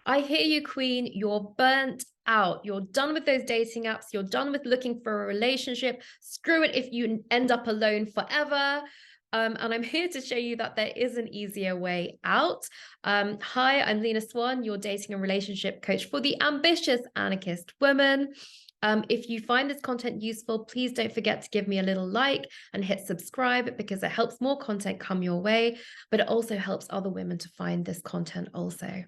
I hear you, Queen. You're burnt out. You're done with those dating apps. You're done with looking for a relationship. Screw it if you end up alone forever. And I'm here to show you that there is an easier way out. Hi, I'm Leena Swan, your dating and relationship coach for the ambitious anarchist woman. If you find this content useful, please don't forget to give me a little like and hit subscribe because it helps more content come your way, but it also helps other women to find this content also.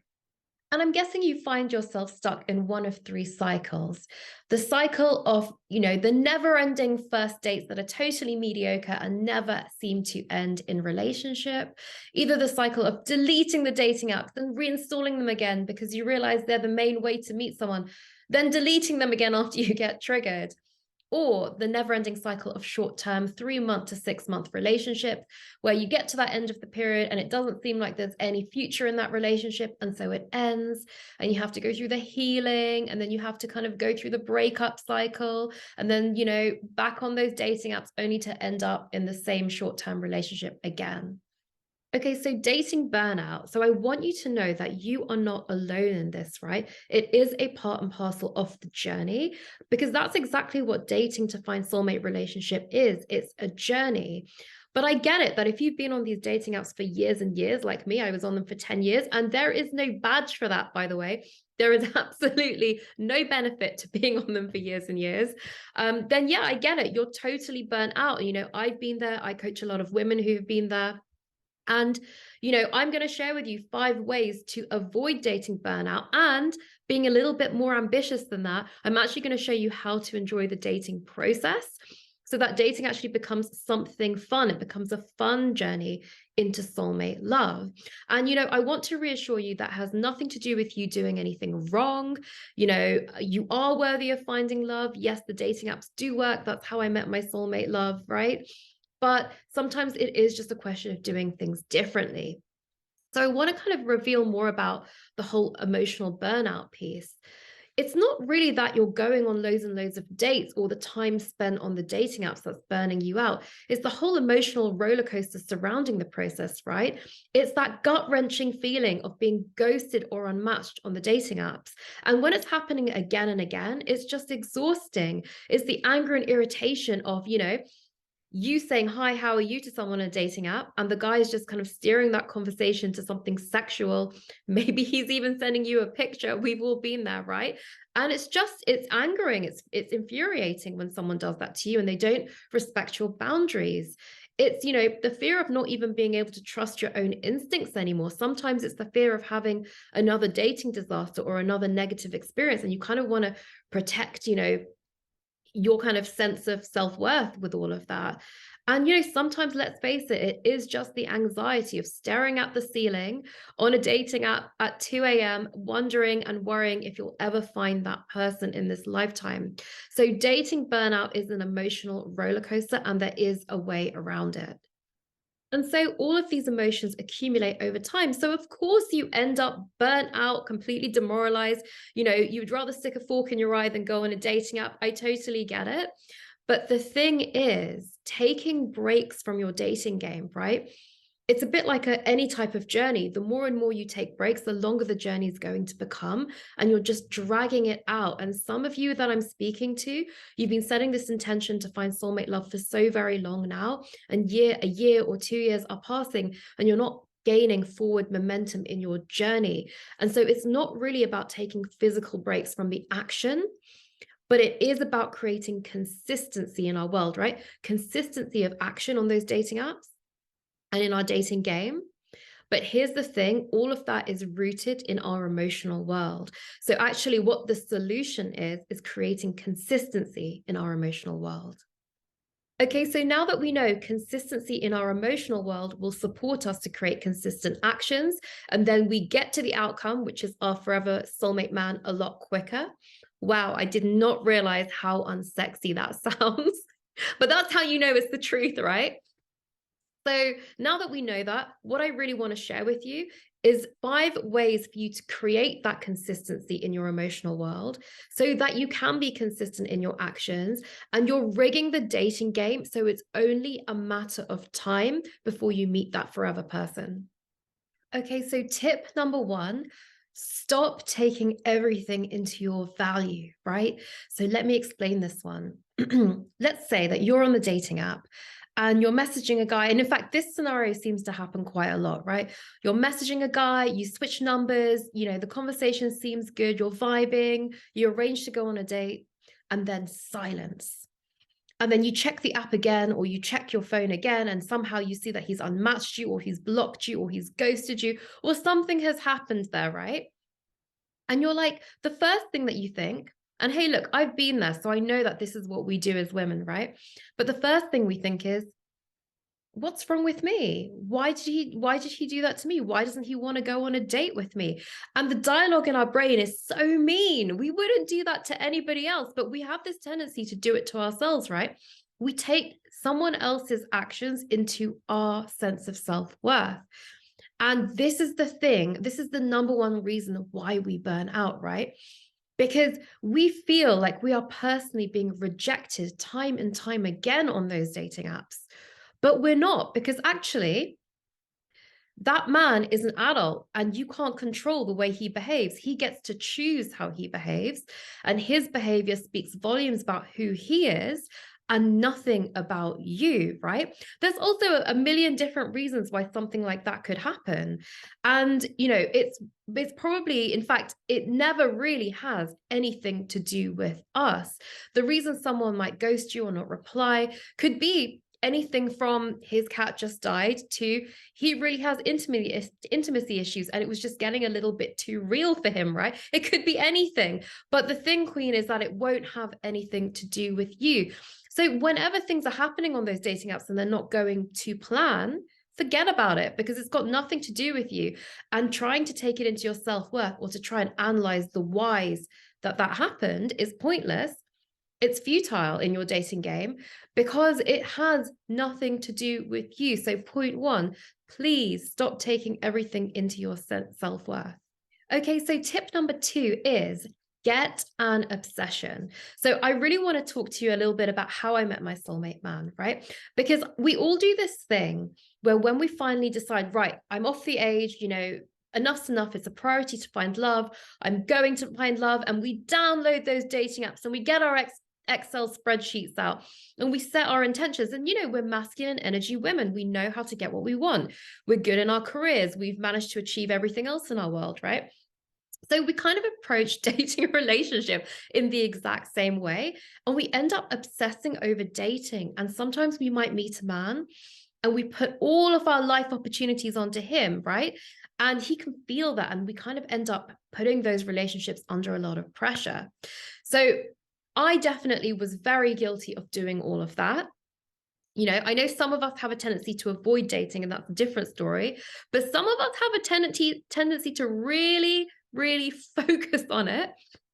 And I'm guessing you find yourself stuck in one of three cycles. The cycle of, the never-ending first dates that are totally mediocre and never seem to end in relationship. Either the cycle of deleting the dating apps and reinstalling them again because you realize they're the main way to meet someone, then deleting them again after you get triggered. Or the never-ending cycle of short-term 3-month to 6-month relationship, where you get to that end of the period and it doesn't seem like there's any future in that relationship, and so it ends, and you have to go through the healing, and then you have to kind of go through the breakup cycle, and then, back on those dating apps only to end up in the same short-term relationship again. Okay, so dating burnout. So I want you to know that you are not alone in this, right? It is a part and parcel of the journey because that's exactly what dating to find soulmate relationship is. It's a journey. But I get it that if you've been on these dating apps for years and years, like me, I was on them for 10 years, and there is no badge for that, by the way. There is absolutely no benefit to being on them for years and years. Then yeah, I get it. You're totally burnt out. I've been there. I coach a lot of women who've been there. And, I'm going to share with you 5 ways to avoid dating burnout. And being a little bit more ambitious than that, I'm actually going to show you how to enjoy the dating process so that dating actually becomes something fun. It becomes a fun journey into soulmate love. And, I want to reassure you that has nothing to do with you doing anything wrong. You are worthy of finding love. Yes, the dating apps do work. That's how I met my soulmate love, right? But sometimes it is just a question of doing things differently. So I want to kind of reveal more about the whole emotional burnout piece. It's not really that you're going on loads and loads of dates or the time spent on the dating apps that's burning you out. It's the whole emotional roller coaster surrounding the process, right? It's that gut-wrenching feeling of being ghosted or unmatched on the dating apps. And when it's happening again and again, it's just exhausting. It's the anger and irritation of, you saying, hi, how are you to someone on a dating app? And the guy is just kind of steering that conversation to something sexual. Maybe he's even sending you a picture. We've all been there, right? And it's angering. It's infuriating when someone does that to you and they don't respect your boundaries. It's, the fear of not even being able to trust your own instincts anymore. Sometimes it's the fear of having another dating disaster or another negative experience. And you kind of want to protect, your kind of sense of self-worth with all of that. And, sometimes, let's face it, it is just the anxiety of staring at the ceiling on a dating app at 2 a.m., wondering and worrying if you'll ever find that person in this lifetime. So dating burnout is an emotional roller coaster, and there is a way around it. And so all of these emotions accumulate over time. So of course you end up burnt out, completely demoralized. You'd rather stick a fork in your eye than go on a dating app. I totally get it. But the thing is, taking breaks from your dating game, right? It's a bit like any type of journey. The more and more you take breaks, the longer the journey is going to become, and you're just dragging it out. And some of you that I'm speaking to, you've been setting this intention to find soulmate love for so very long now, and a year or 2 years are passing, and you're not gaining forward momentum in your journey. And so it's not really about taking physical breaks from the action, but it is about creating consistency in our world, right? Consistency of action on those dating apps and in our dating game. But here's the thing, all of that is rooted in our emotional world. So actually what the solution is creating consistency in our emotional world. Okay, so now that we know consistency in our emotional world will support us to create consistent actions, and then we get to the outcome, which is our forever soulmate man, a lot quicker. Wow, I did not realize how unsexy that sounds, but that's how you know it's the truth, right? So now that we know that, what I really want to share with you is 5 ways for you to create that consistency in your emotional world so that you can be consistent in your actions and you're rigging the dating game so it's only a matter of time before you meet that forever person. Okay, so tip number 1, Stop taking everything into your value, right? So let me explain this one. Let's say that you're on the dating app and you're messaging a guy. And in fact, this scenario seems to happen quite a lot, right? You're messaging a guy, you switch numbers, the conversation seems good, you're vibing, you arrange to go on a date, and then silence. And then you check the app again, or you check your phone again, and somehow you see that he's unmatched you, or he's blocked you, or he's ghosted you, or something has happened there, right? And you're like, the first thing that you think, and hey, look, I've been there, so I know that this is what we do as women, right? But the first thing we think is, what's wrong with me? Why did he do that to me? Why doesn't he want to go on a date with me? And the dialogue in our brain is so mean. We wouldn't do that to anybody else, but we have this tendency to do it to ourselves, right? We take someone else's actions into our sense of self-worth. And this is the thing, this is the number one reason why we burn out, right? Because we feel like we are personally being rejected time and time again on those dating apps. But we're not, because actually, that man is an adult and you can't control the way he behaves. He gets to choose how he behaves, and his behavior speaks volumes about who he is and nothing about you, right? There's also a million different reasons why something like that could happen. And, it's probably, in fact, it never really has anything to do with us. The reason someone might ghost you or not reply could be anything from his cat just died to he really has intimacy issues and it was just getting a little bit too real for him, right? It could be anything. But the thing, Queen, is that it won't have anything to do with you. So whenever things are happening on those dating apps and they're not going to plan, forget about it, because it's got nothing to do with you. And trying to take it into your self-worth or to try and analyze the whys that happened is pointless. It's futile in your dating game because it has nothing to do with you. So point one, please stop taking everything into your self-worth. Okay, so tip number two is get an obsession. So I really want to talk to you a little bit about how I met my soulmate man, right? Because we all do this thing where when we finally decide, right, I'm off the age, enough's enough, it's a priority to find love, I'm going to find love, and we download those dating apps and we get our Excel spreadsheets out and we set our intentions. And we're masculine energy women, we know how to get what we want, we're good in our careers, we've managed to achieve everything else in our world, right? So we kind of approach dating a relationship in the exact same way, and we end up obsessing over dating. And sometimes we might meet a man and we put all of our life opportunities onto him, right? And he can feel that, and we kind of end up putting those relationships under a lot of pressure. So I definitely was very guilty of doing all of that. I know some of us have a tendency to avoid dating, and that's a different story. But some of us have a tendency to really, really focus on it.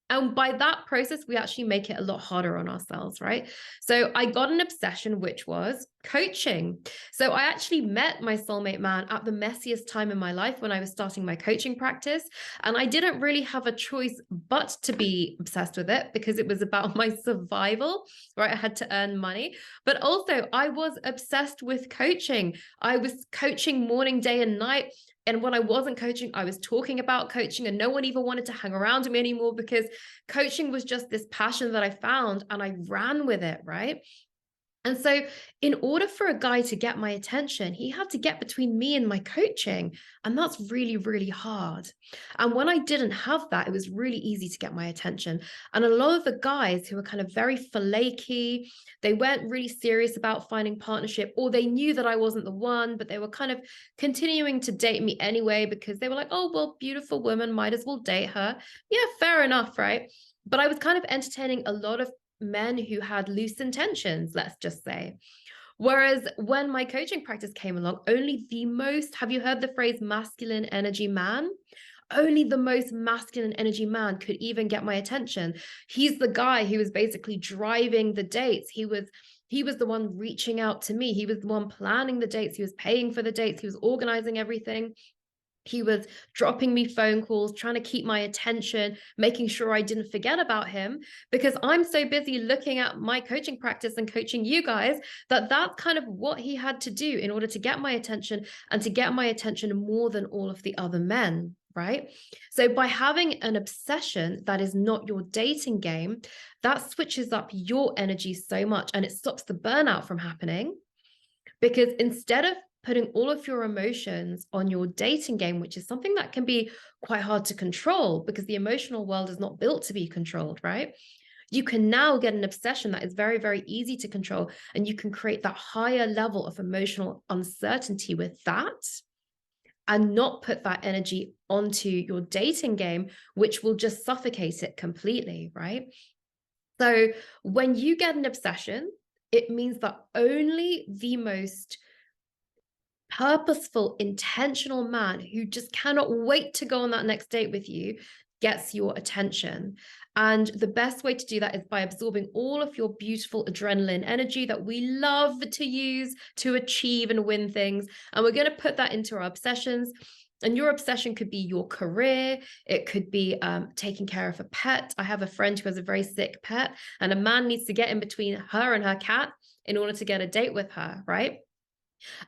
And by that process, we actually make it a lot harder on ourselves, right? So I got an obsession, which was coaching. So I actually met my soulmate man at the messiest time in my life when I was starting my coaching practice. And I didn't really have a choice but to be obsessed with it because it was about my survival, right? I had to earn money. But also, I was obsessed with coaching. I was coaching morning, day, and night. And when I wasn't coaching, I was talking about coaching, and no one even wanted to hang around with me anymore because coaching was just this passion that I found and I ran with it, right? And so in order for a guy to get my attention, he had to get between me and my coaching. And that's really, really hard. And when I didn't have that, it was really easy to get my attention. And a lot of the guys who were kind of very flaky, they weren't really serious about finding partnership, or they knew that I wasn't the one, but they were kind of continuing to date me anyway because they were like, oh, well, beautiful woman, might as well date her. Yeah, fair enough, right? But I was kind of entertaining a lot of men who had loose intentions, let's just say. Whereas when my coaching practice came along, only the most, have you heard the phrase masculine energy man? Only the most masculine energy man could even get my attention. He's the guy who was basically driving the dates. He was the one reaching out to me. He was the one planning the dates. He was paying for the dates. He was organizing everything. He was dropping me phone calls, trying to keep my attention, making sure I didn't forget about him, because I'm so busy looking at my coaching practice and coaching you guys that that's kind of what he had to do in order to get my attention, and to get my attention more than all of the other men, right? So by having an obsession that is not your dating game, that switches up your energy so much, and it stops the burnout from happening. Because instead of putting all of your emotions on your dating game, which is something that can be quite hard to control because the emotional world is not built to be controlled, right? You can now get an obsession that is very, very easy to control, and you can create that higher level of emotional uncertainty with that, and not put that energy onto your dating game, which will just suffocate it completely, right? So when you get an obsession, it means that only the most purposeful, intentional man who just cannot wait to go on that next date with you gets your attention. And the best way to do that is by absorbing all of your beautiful adrenaline energy that we love to use to achieve and win things. And we're going to put that into our obsessions. And your obsession could be your career. It could be taking care of a pet. I have a friend who has a very sick pet, and a man needs to get in between her and her cat in order to get a date with her, right?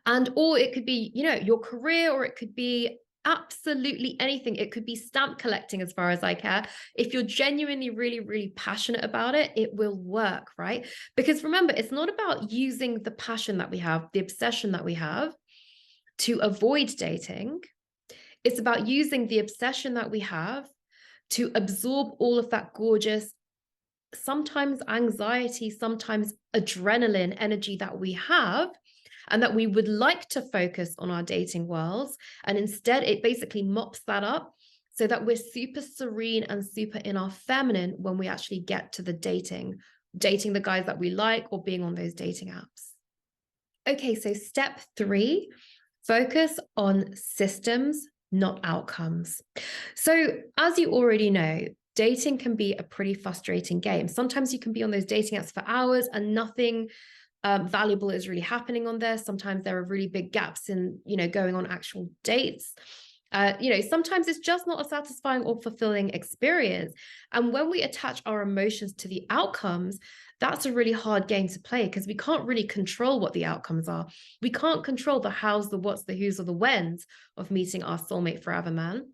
And or it could be, you know, your career, or it could be absolutely anything. It could be stamp collecting, as far as I care. If you're genuinely really, really passionate about it, it will work, right? Because remember, it's not about using the passion that we have, the obsession that we have, to avoid dating. It's about using the obsession that we have to absorb all of that gorgeous, sometimes anxiety, sometimes adrenaline energy that we have, and that we would like to focus on our dating worlds. And instead, it basically mops that up so that we're super serene and super in our feminine when we actually get to the dating the guys that we like, or being on those dating apps. Okay, so step 3, focus on systems, not outcomes. So as you already know, dating can be a pretty frustrating game. Sometimes you can be on those dating apps for hours and nothing valuable is really happening on there. Sometimes there are really big gaps in, you know, going on actual dates. You know, sometimes it's just not a satisfying or fulfilling experience. And when we attach our emotions to the outcomes, that's a really hard game to play, because we can't really control what the outcomes are. We can't control the hows, the whats, the whos, or the whens of meeting our soulmate forever man.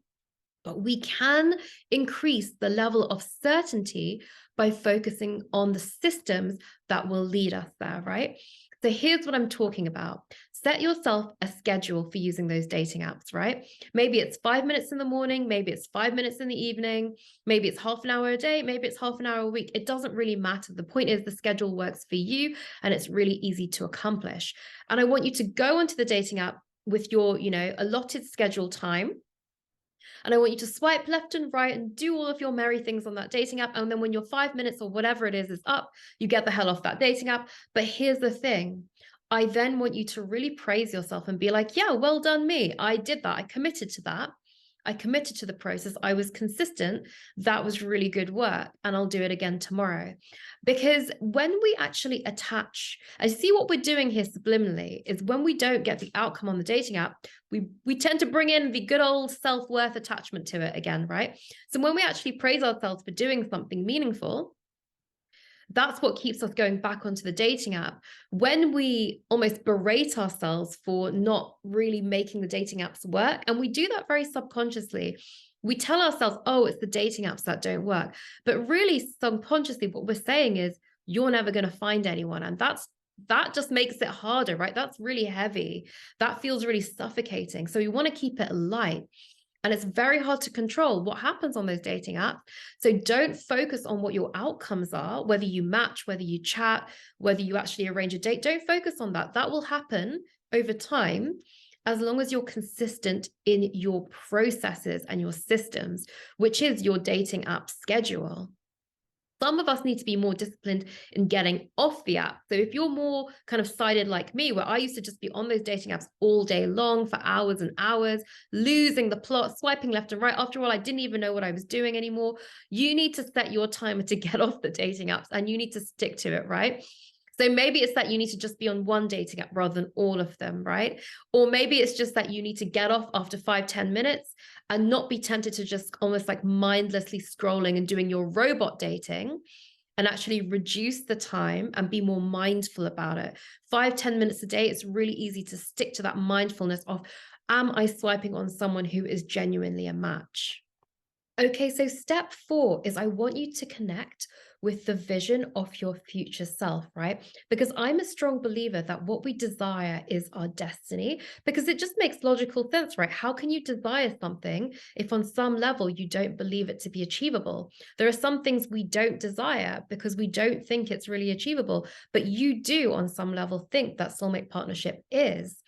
But we can increase the level of certainty by focusing on the systems that will lead us there, right? So here's what I'm talking about. Set yourself a schedule for using those dating apps, right? Maybe it's 5 minutes in the morning, maybe it's 5 minutes in the evening, maybe it's half an hour a day, maybe it's half an hour a week. It doesn't really matter. The point is the schedule works for you, and it's really easy to accomplish. And I want you to go onto the dating app with your, you know, allotted schedule time. And I want you to swipe left and right and do all of your merry things on that dating app. And then when your 5 minutes or whatever it is up, you get the hell off that dating app. But here's the thing. I then want you to really praise yourself and be like, yeah, well done me. I did that. I committed to that. I committed to the process. I was consistent. That was really good work. And I'll do it again tomorrow. Because when we actually attach, I see what we're doing here subliminally is when we don't get the outcome on the dating app, we tend to bring in the good old self-worth attachment to it again, right? So when we actually praise ourselves for doing something meaningful, that's what keeps us going back onto the dating app. When we almost berate ourselves for not really making the dating apps work, and we do that very subconsciously, we tell ourselves, oh, it's the dating apps that don't work. But really, subconsciously, what we're saying is, you're never going to find anyone. And that just makes it harder, right? That's really heavy. That feels really suffocating. So we want to keep it light. And it's very hard to control what happens on those dating apps. So don't focus on what your outcomes are, whether you match, whether you chat, whether you actually arrange a date. Don't focus on that. That will happen over time, as long as you're consistent in your processes and your systems, which is your dating app schedule. Some of us need to be more disciplined in getting off the app. So if you're more kind of sided like me, where I used to just be on those dating apps all day long for hours and hours, losing the plot, swiping left and right. After all, I didn't even know what I was doing anymore. You need to set your timer to get off the dating apps, and you need to stick to it, right? So maybe it's that you need to just be on one dating app rather than all of them, right? Or maybe it's just that you need to get off after 5-10 minutes and not be tempted to just almost like mindlessly scrolling and doing your robot dating, and actually reduce the time and be more mindful about it. 5-10 minutes a day, it's really easy to stick to that mindfulness of, Am I swiping on someone who is genuinely a match? Okay, so step 4 is I want you to connect with the vision of your future self, right? Because I'm a strong believer that what we desire is our destiny, because it just makes logical sense, right? How can you desire something if on some level you don't believe it to be achievable? There are some things we don't desire because we don't think it's really achievable, but you do on some level think that soulmate partnership is.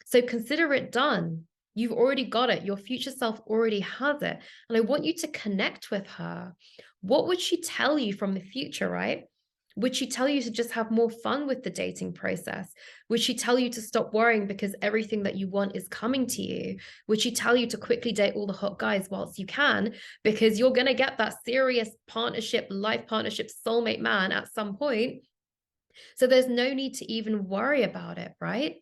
So consider it done. You've already got it. Your future self already has it. And I want you to connect with her. What would she tell you from the future, right? Would she tell you to just have more fun with the dating process? Would she tell you to stop worrying because everything that you want is coming to you? Would she tell you to quickly date all the hot guys whilst you can? Because you're going to get that serious partnership, life partnership, soulmate man at some point. So there's no need to even worry about it, right?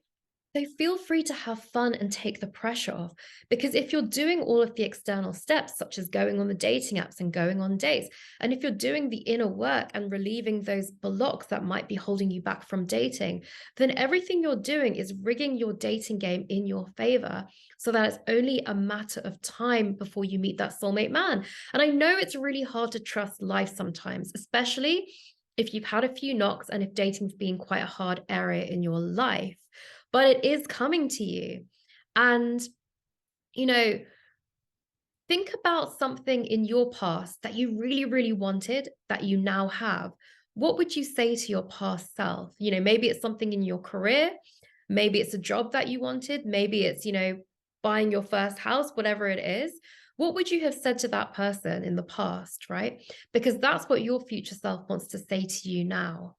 So feel free to have fun and take the pressure off. Because if you're doing all of the external steps, such as going on the dating apps and going on dates, and if you're doing the inner work and relieving those blocks that might be holding you back from dating, then everything you're doing is rigging your dating game in your favor so that it's only a matter of time before you meet that soulmate man. And I know it's really hard to trust life sometimes, especially if you've had a few knocks and if dating's been quite a hard area in your life, but it is coming to you. And, you know, think about something in your past that you really, really wanted that you now have. What would you say to your past self? You know, maybe it's something in your career, maybe it's a job that you wanted, maybe it's, buying your first house, whatever it is. What would you have said to that person in the past, right? Because that's what your future self wants to say to you now.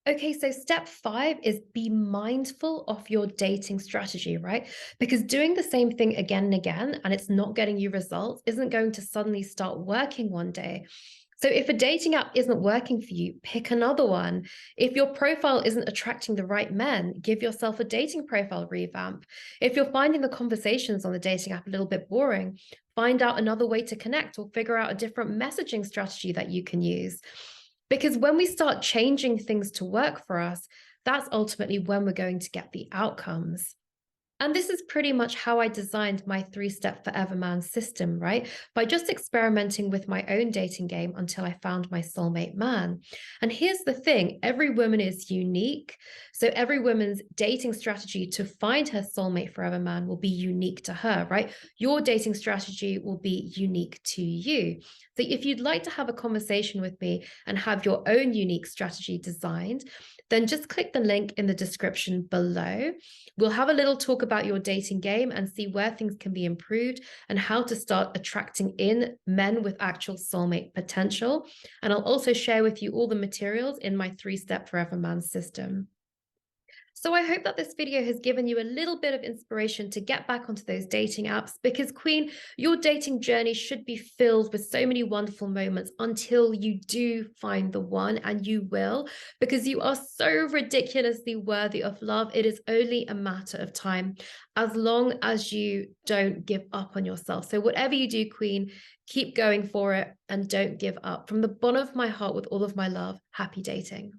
Okay, so step 5 is be mindful of your dating strategy, right? Because doing the same thing again and again, and it's not getting you results, isn't going to suddenly start working one day. So if a dating app isn't working for you, pick another one. If your profile isn't attracting the right men, give yourself a dating profile revamp. If you're finding the conversations on the dating app a little bit boring, find out another way to connect or figure out a different messaging strategy that you can use. Because when we start changing things to work for us, that's ultimately when we're going to get the outcomes. And this is pretty much how I designed my 3-step Forever Man system, right? By just experimenting with my own dating game until I found my soulmate man. And here's the thing, every woman is unique. So every woman's dating strategy to find her soulmate forever man will be unique to her, right? Your dating strategy will be unique to you. So if you'd like to have a conversation with me and have your own unique strategy designed, then just click the link in the description below. We'll have a little talk about your dating game and see where things can be improved and how to start attracting in men with actual soulmate potential. And I'll also share with you all the materials in my 3-step Forever Man system. So I hope that this video has given you a little bit of inspiration to get back onto those dating apps because, Queen, your dating journey should be filled with so many wonderful moments until you do find the one, and you will, because you are so ridiculously worthy of love. It is only a matter of time as long as you don't give up on yourself. So whatever you do, Queen, keep going for it and don't give up. From the bottom of my heart, with all of my love, happy dating.